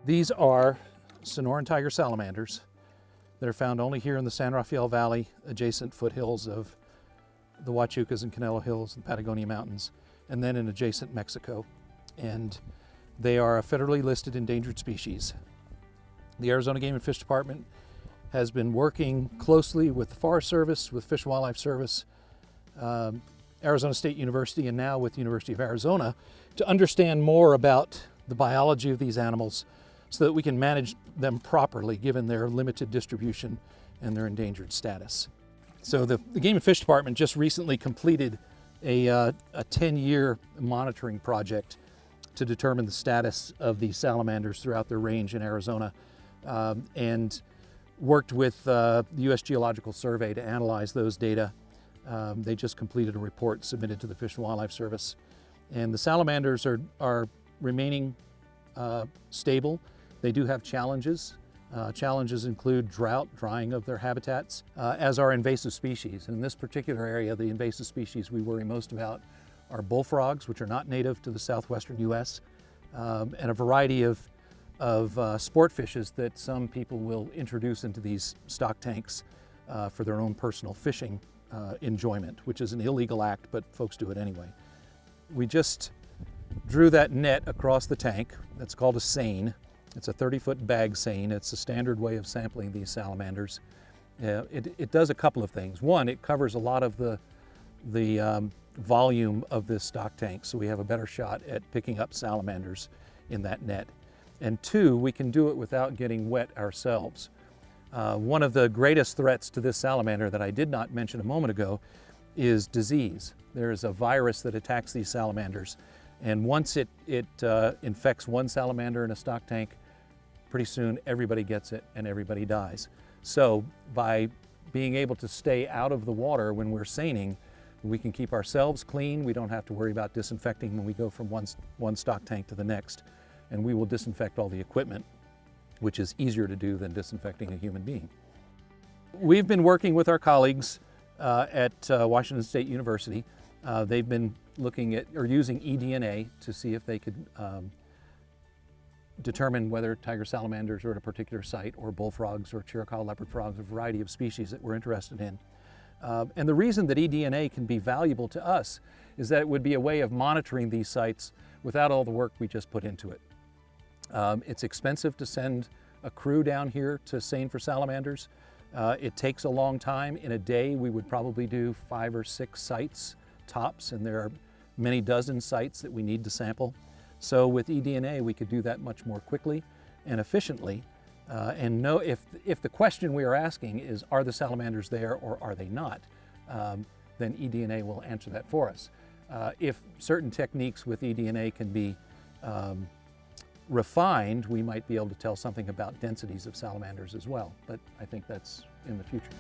These are Sonoran tiger salamanders that are found only here in the San Rafael Valley, adjacent foothills of the Huachucas and Canelo Hills and Patagonia Mountains, and then in adjacent Mexico. And they are a federally listed endangered species. The Arizona Game and Fish Department has been working closely with the Forest Service, with Fish and Wildlife Service, Arizona State University, and now with the University of Arizona to understand more about the biology of these animals so that we can manage them properly given their limited distribution and their endangered status. So the Game and Fish Department just recently completed a 10-year monitoring project to determine the status of these salamanders throughout their range in Arizona, and worked with the U.S. Geological Survey to analyze those data. They just completed a report submitted to the Fish and Wildlife Service. And the salamanders are remaining stable. They do have challenges. Challenges include drought, drying of their habitats, as are invasive species. In this particular area, the invasive species we worry most about are bullfrogs, which are not native to the southwestern U.S., and a variety of sport fishes that some people will introduce into these stock tanks for their own personal fishing enjoyment, which is an illegal act, but folks do it anyway. We just drew that net across the tank. That's called a seine. It's a 30-foot bag seine. It's a standard way of sampling these salamanders. It does a couple of things. One, it covers a lot of the volume of this stock tank, so we have a better shot at picking up salamanders in that net. And two, we can do it without getting wet ourselves. One of the greatest threats to this salamander that I did not mention a moment ago is disease. There is a virus that attacks these salamanders, and once it infects one salamander in a stock tank, pretty soon everybody gets it and everybody dies. So by being able to stay out of the water when we're seining, we can keep ourselves clean. We don't have to worry about disinfecting when we go from one stock tank to the next. And we will disinfect all the equipment, which is easier to do than disinfecting a human being. We've been working with our colleagues at Washington State University. They've been looking at or using eDNA to see if they could determine whether tiger salamanders are at a particular site, or bullfrogs or Chiricahua leopard frogs, a variety of species that we're interested in. And the reason that eDNA can be valuable to us is that it would be a way of monitoring these sites without all the work we just put into it. It's expensive to send a crew down here to seine for salamanders. It takes a long time. In a day, we would probably do 5 or 6 sites tops, and there are many dozen sites that we need to sample. So with eDNA, we could do that much more quickly and efficiently, and know if the question we are asking is, are the salamanders there or are they not, then eDNA will answer that for us. If certain techniques with eDNA can be refined, we might be able to tell something about densities of salamanders as well, but I think that's in the future.